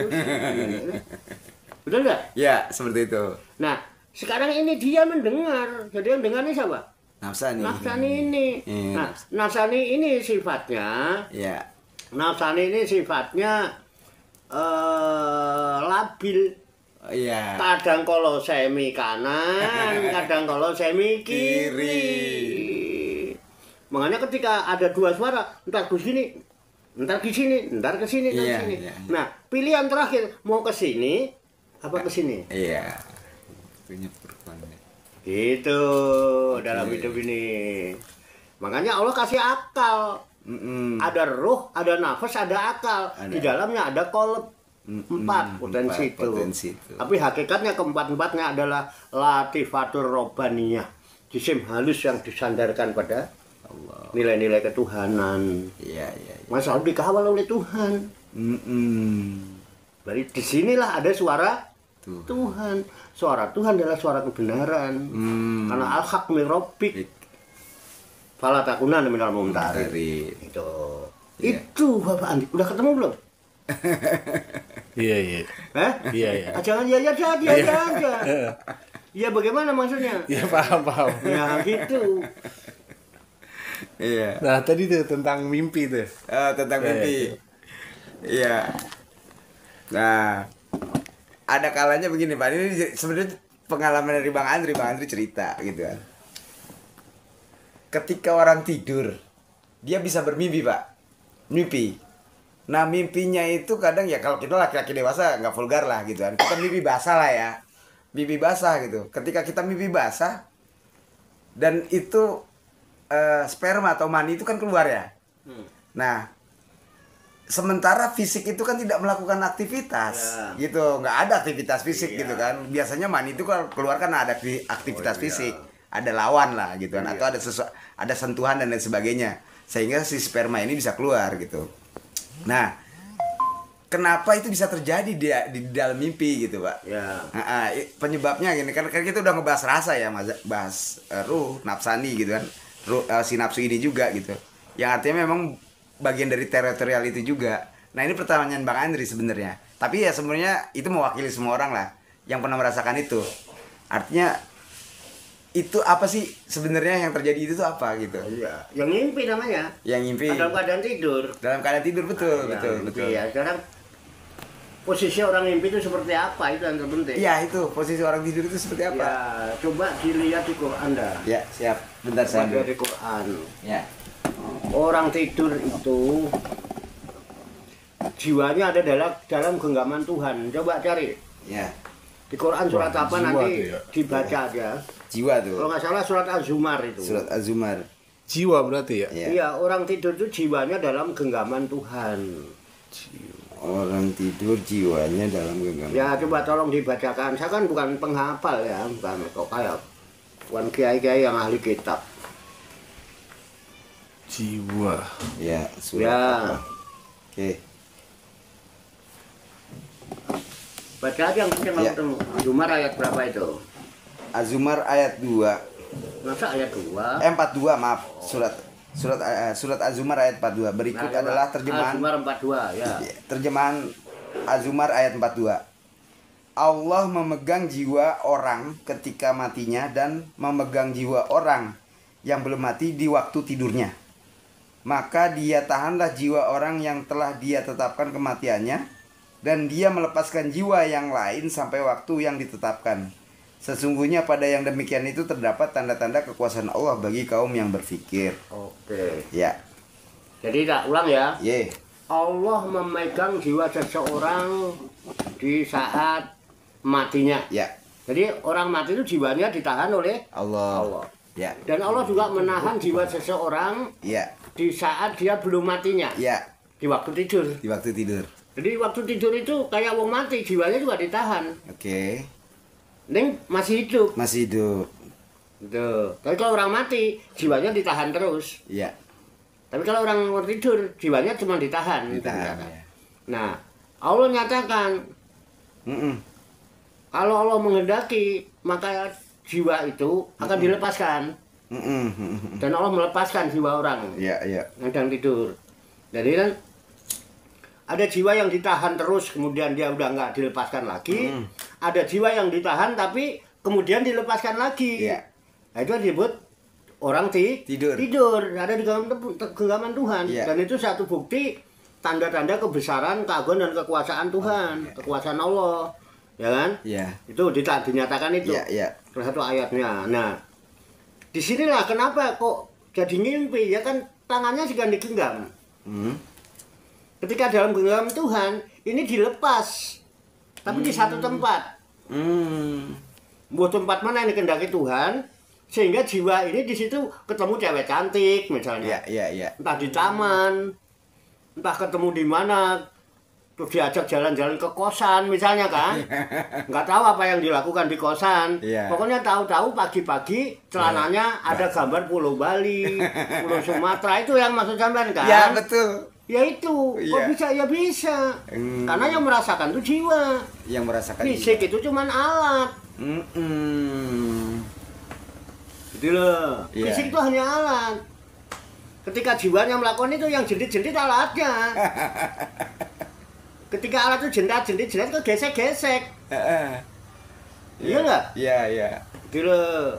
Betul nggak? Ya, seperti itu. Nah, sekarang ini dia mendengar. Jadi yang dengar ini siapa? Nafsani. Nafsani ini. Iya. Nah, nafsani ini sifatnya, Ya. nafsani ini sifatnya labil. Iya. Kadang kalau semi kanan, kadang kalau semi kiri. Makanya ketika ada dua suara, entar ke sini, entar ke sini, entar ke sini, entar ke Iya, sini. iya. Nah, pilihan terakhir mau ke sini apa ke sini? Iya. Punya perubahan. Gitu dalam hidup ini. Makanya Allah kasih akal. Ada roh, ada nafas, ada akal. Di dalamnya ada kolab. 4 potensi itu. Tapi hakikatnya keempat-empatnya adalah latifatur robbaniyah. Jisim halus yang disandarkan pada Allah. Nilai-nilai ketuhanan. Iya, iya. Masa harus dikawal oleh Tuhan. Berarti disinilah ada suara Tuhan. Suara Tuhan adalah suara kebenaran. Karena al-haq min rabbik. Fala takunanna minal mumtarin. Iya. Itu Bapak Andi. Udah ketemu belum? Iya, iya. Hah? Iya, iya. Jangan ya aja. Iya bagaimana maksudnya? Iya, paham. Ya gitu. Iya. Nah, tadi tuh tentang mimpi tuh. Tentang mimpi. Iya. Nah, ada kalanya begini Pak. Ini sebenarnya pengalaman dari Bang Andri. Bang Andri cerita gitu kan. Ketika orang tidur, dia bisa bermimpi Pak. Mimpi. Nah mimpinya itu kadang ya kalau kita laki-laki dewasa nggak vulgar lah gitu kan. Kita mimpi basah lah ya. Mimpi basah gitu. Ketika kita mimpi basah dan itu sperma atau mani itu kan keluar ya. Nah sementara fisik itu kan tidak melakukan aktivitas gitu, nggak ada aktivitas fisik gitu kan. Biasanya mani itu kalau keluar kan ada aktivitas fisik, ada lawan lah gitu kan, atau ada sentuhan dan lain sebagainya, sehingga si sperma ini bisa keluar gitu. Nah, kenapa itu bisa terjadi di dalam mimpi gitu Pak? Ya. Penyebabnya gini kan kita udah ngebahas rasa ya, bahas ruh, nafsani gitu kan, ruh, si nafsu ini juga gitu, yang artinya memang bagian dari teritorial itu juga. Nah ini pertanyaan Bang Andri sebenarnya, tapi ya sebenarnya itu mewakili semua orang lah yang pernah merasakan itu. Artinya itu apa sih sebenarnya yang terjadi itu tuh apa gitu? Iya, yang ngimpi namanya. Yang ngimpi. Dalam keadaan tidur. Dalam keadaan tidur betul, Nah, betul, ngimpi, betul. Ya, sekarang posisi orang ngimpi itu seperti apa itu yang terpenting. Iya, itu posisi orang tidur itu seperti apa? Ya, coba dilihat di Quran dah. Ya, siap. Bentar saya ambil. Di Quran. Ya. Orang tidur itu jiwanya ada dalam genggaman Tuhan. Coba cari. Ya. Di Quran surat Wah, apa jiwa nanti tuh ya. dibaca aja. Jiwa tuh. Kalau nggak salah surat Az-Zumar itu. Surat Az-Zumar. Jiwa berarti ya? Ya. Iya, orang tidur itu jiwanya dalam genggaman Tuhan. Orang tidur jiwanya dalam genggaman. Ya coba tolong dibacakan. Saya kan bukan penghafal ya, bukan kok kayak bukan kiai-kiai yang ahli kitab. Jiwa. Ya, surat Ya. apa? Oke. Baca aja yang mungkin mau Ya. ketemu. Az-Zumar ayat berapa itu? Az-Zumar ayat 2. Masa ayat 2? 42, maaf. Surat Az-Zumar ayat 42. Berikut adalah terjemahan Az-Zumar 42 ya. terjemahan Az-Zumar ayat 42. Allah memegang jiwa orang ketika matinya dan memegang jiwa orang yang belum mati di waktu tidurnya. Maka dia tahanlah jiwa orang yang telah dia tetapkan kematiannya, dan dia melepaskan jiwa yang lain sampai waktu yang ditetapkan. Sesungguhnya pada yang demikian itu terdapat tanda-tanda kekuasaan Allah bagi kaum yang berfikir. Oke. Ya, Jadi tak ulang ya. ye, Allah memegang jiwa seseorang di saat matinya. ya, Jadi orang mati itu jiwanya ditahan oleh Allah. Allah. Ya, Dan Allah juga menahan jiwa seseorang ya, di saat dia belum matinya, ya, di waktu tidur. di waktu tidur. Jadi waktu tidur itu kayak wong mati, jiwanya juga ditahan. Oke, Neng masih hidup. masih hidup. Gitu. Tapi kalau orang mati, jiwanya ditahan terus. Ya, Tapi kalau orang tidur, jiwanya cuma ditahan. ditahan. Gitu. Ya. Nah, Allah nyatakan Mm-mm. kalau Allah menghendaki, maka jiwa itu akan dilepaskan. Mm-mm. Dan Allah melepaskan jiwa orang Ya, ya. yang sedang tidur. Jadi kan ada jiwa yang ditahan terus, kemudian dia udah nggak dilepaskan lagi. Ada jiwa yang ditahan tapi kemudian dilepaskan lagi. Iya. Nah, itu disebut orang Tidur. ada di genggaman Tuhan. Iya. Dan itu satu bukti tanda-tanda kebesaran, keagungan dan kekuasaan Tuhan, kekuasaan Allah. Ya kan? Ya, Itu dinyatakan itu. ya, ya. Salah satu ayatnya. Nah, disinilah kenapa kok jadi ngimpi, ya kan tangannya juga digenggam. Hmm. Ketika dalam genggaman Tuhan, ini dilepas. Tapi di satu tempat. Hmm. Buat tempat mana yang dikehendaki Tuhan, sehingga jiwa ini di situ ketemu cewek cantik misalnya. Ya, ya, ya. Entah di taman, entah ketemu di mana, terus diajak jalan-jalan ke kosan misalnya kan. Nggak tahu apa yang dilakukan di kosan. Iya. Pokoknya tahu-tahu pagi-pagi celananya ada gambar Pulau Bali, Pulau Sumatera, itu yang maksud sampean kan? Ya, betul. Ya itu, kok Iya. bisa? Ya bisa. Hmm. Karena yang merasakan itu jiwa. Yang merasakan Fisik itu cuman alat. Mm-mm. Gitu loh. Iya. Fisik itu hanya alat. Ketika jiwanya melakukan itu, yang jendit-jendit alatnya. Ketika alat itu jendat-jendit, itu gesek-gesek. Iya nggak? Iya, iya. Gitu loh.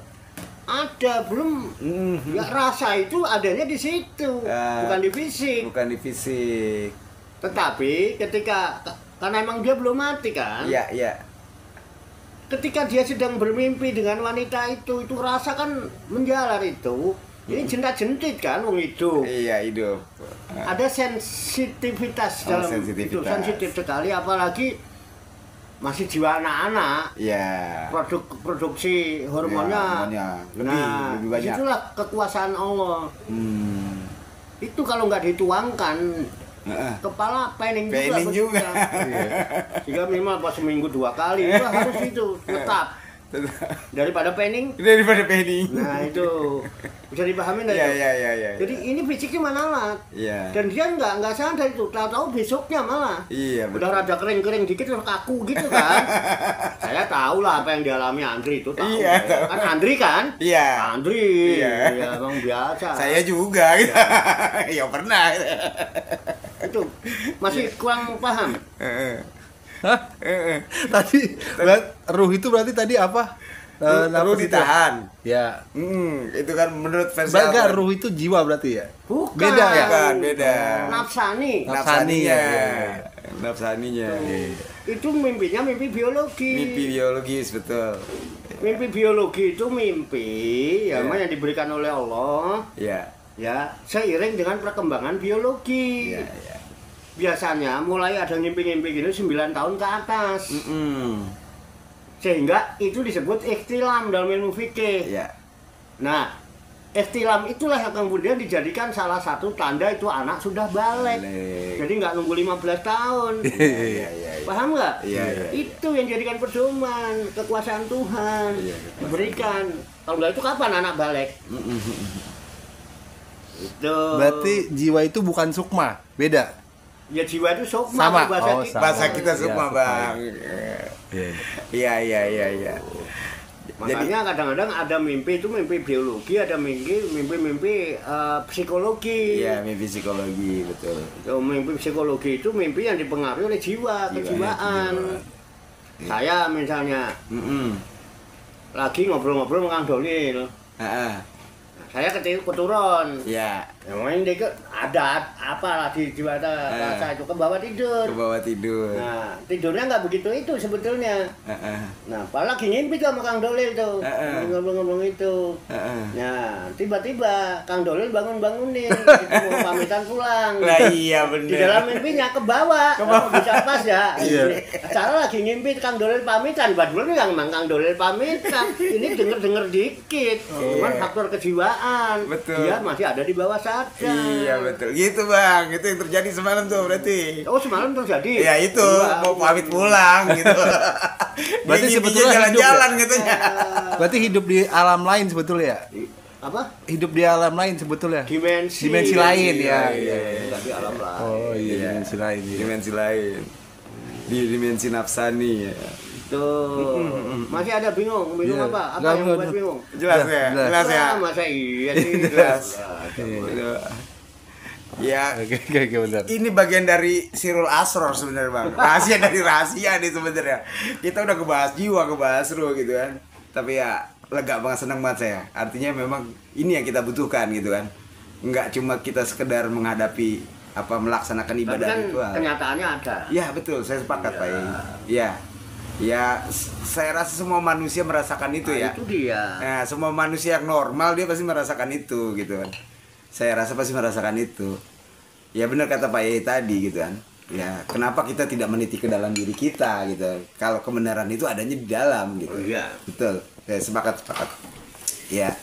Ada, belum. Mhm. Ya rasa itu adanya di situ, bukan di fisik. Bukan di fisik. Tetapi ketika, karena emang dia belum mati kan. Iya, iya. Ketika dia sedang bermimpi dengan wanita itu rasa kan menjalar itu. Ini jendat-jendit kan wong hidup. Iya, hidup. Ada sensitivitas Oh, dalam sensitivitas. itu, sensitif sekali, apalagi masih jiwa anak-anak. Iya. Produksi hormonnya. Ya, lebih Nah, lebih banyak. itulah kekuasaan Allah. Hmm. Itu kalau nggak dituangkan, Heeh. kepala pening Pening juga. Iya. Jika minimal pas seminggu 2 kali, itu harus itu tetap daripada pening. Daripada penny. Nah itu bisa dipahami nggak? Iya, itu? iya, iya, iya. Jadi ini fisik cuma alat. Iya. Dan dia nggak sadar itu, tahu-tahu besoknya malah. Iya, Udah rada kering-kering dikit terus kaku gitu kan. Saya tahu lah apa yang dialami Andri itu, tahu. Iya, tahu. Kan Andri kan? Iya. Andri. Iya. Ya emang biasa. Saya juga gitu. Ya pernah. Itu masih kurang paham. Heeh. Hah? Heeh. Tadi ruh itu berarti tadi apa? Ruh ditahan. Ya. Itu kan menurut versi Enggak, Al-Quran. ruh itu jiwa berarti ya? Bukan. Beda ya? Bukan, beda. Nafsani. Nafsaninya. Iya. Nafsaninya. Itu mimpinya mimpi biologi. Mimpi biologis, betul. Mimpi biologi itu mimpi yang diberikan oleh Allah. Iya. Ya, seiring dengan perkembangan biologi. Iya, iya. Biasanya mulai ada ngimpi-ngimpi gini 9 tahun ke atas. Sehingga itu disebut ikhtilam dalam ilmu fikih. Iya. Nah, ikhtilam itulah yang kemudian dijadikan salah satu tanda itu anak sudah balik. Jadi nggak nunggu 15 tahun. Iya, iya. Paham nggak? Iya, iya. Itu yang jadikan pedoman, kekuasaan Tuhan. Berikan. Kalau nggak itu kapan anak balik? Itu. Berarti jiwa itu bukan sukma, beda. Ya jiwa itu sukma Sama. bahasa Oh, kita. sama. Bahasa kita Iya, semua, sukma. Bang. Iya, iya, iya, iya. Makanya kadang-kadang ada mimpi itu mimpi biologi, ada mimpi psikologi. Iya, mimpi psikologi, betul. Mimpi psikologi itu mimpi yang dipengaruhi oleh jiwa, kejiwaan. Saya misalnya lagi ngobrol-ngobrol dengan Kang Dolil. Saya keturun. Iya. Yang ini ada apa lah di jiwa saya itu ke bawah tidur. Ke bawah tidur. Nah, tidurnya nggak begitu itu sebetulnya. Nah, apalagi ngimpi tuh sama Kang Dolil tuh. Ngobrol-ngobrol itu. Nah, tiba-tiba Kang Dolil bangun-bangunin. Mau pamitan pulang. Lah iya bener. Di dalam mimpinya ke bawah. Bisa pas ya. Cara lagi ngimpi Kang Dolil pamitan. Padahal yang emang Kang Dolil pamitan. Ini denger-denger dikit. Cuman faktor kejiwaan. Betul. Dia masih ada di bawah sadar. Iya betul. Gitu Bang. Itu yang terjadi semalam tuh berarti. Oh semalam terjadi? Iya itu. Mau pamit pulang gitu. Berarti Dia sebetulnya jalan-jalan hidup ya? gitunya. Berarti hidup di alam lain sebetulnya ya? Apa? Hidup di alam lain sebetulnya? Dimensi lain ya. Enggak di alam lain. Oh iya, dimensi lain. Iya. Dimensi lain. Di dimensi nafsani ya. Tuh. Masih ada bingung Iya. apa? Apa Nggak, yang nggak, buat bingung? Jelas ya? Jelas. Jelas ya? Masa iya sih? Jelas. Jelas. Ya, Oke, benar. ini bagian dari Sirul Asror sebenarnya Bang. Rahasia dari rahasia nih sebenarnya. Kita udah ngebahas jiwa, ngebahas ruh gitu kan. Tapi ya lega banget, senang banget saya. Artinya memang ini yang kita butuhkan gitu kan. Enggak cuma kita sekedar menghadapi melaksanakan Tapi ibadah kan ritual. kenyataannya ada. Ya betul, saya sepakat Pak Yai. Ya, ya saya rasa semua manusia merasakan itu ya. Itu dia. Nah, semua manusia yang normal dia pasti merasakan itu gitu kan. Saya rasa pasti merasakan itu. Ya benar kata Pak Yai tadi gitu kan. Ya kenapa kita tidak meniti ke dalam diri kita gitu. Kalau kebenaran itu adanya di dalam gitu. Oh, iya. Betul. Saya sepakat. Ya.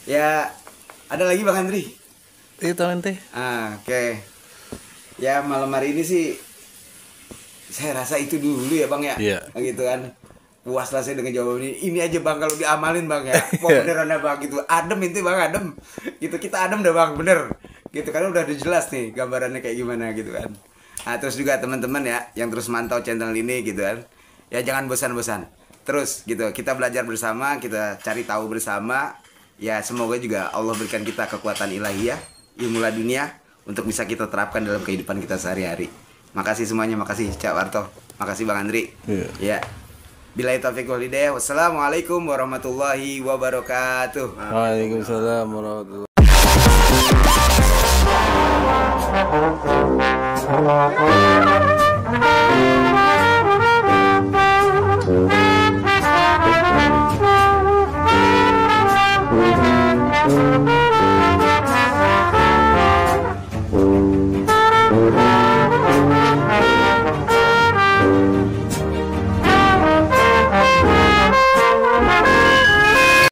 Ya ada lagi Bang Andri. Itu nanti. Oke. Ya malam hari ini sih saya rasa itu dulu ya Bang ya. Iya. Gitu kan. Puaslah saya dengan jawaban ini. Ini aja Bang kalau diamalin Bang ya. Wah beneran ya Bang gitu. Adem itu Bang, adem. Gitu kita adem dah Bang, bener. Gitu kan udah jelas nih gambarannya kayak gimana gitu kan. Nah, terus juga teman-teman ya yang terus mantau channel ini gitu kan. Ya jangan bosan-bosan. Terus gitu kita belajar bersama, kita cari tahu bersama. Ya semoga juga Allah berikan kita kekuatan ilahiyah, ilmu ladunia untuk bisa kita terapkan dalam kehidupan kita sehari-hari. Makasih semuanya, makasih Cak Warto, makasih Bang Andri. Ya. Billahi taufiq wal hidayah. Wassalamualaikum warahmatullahi wabarakatuh. Waalaikumsalam warahmatullahi wabarakatuh.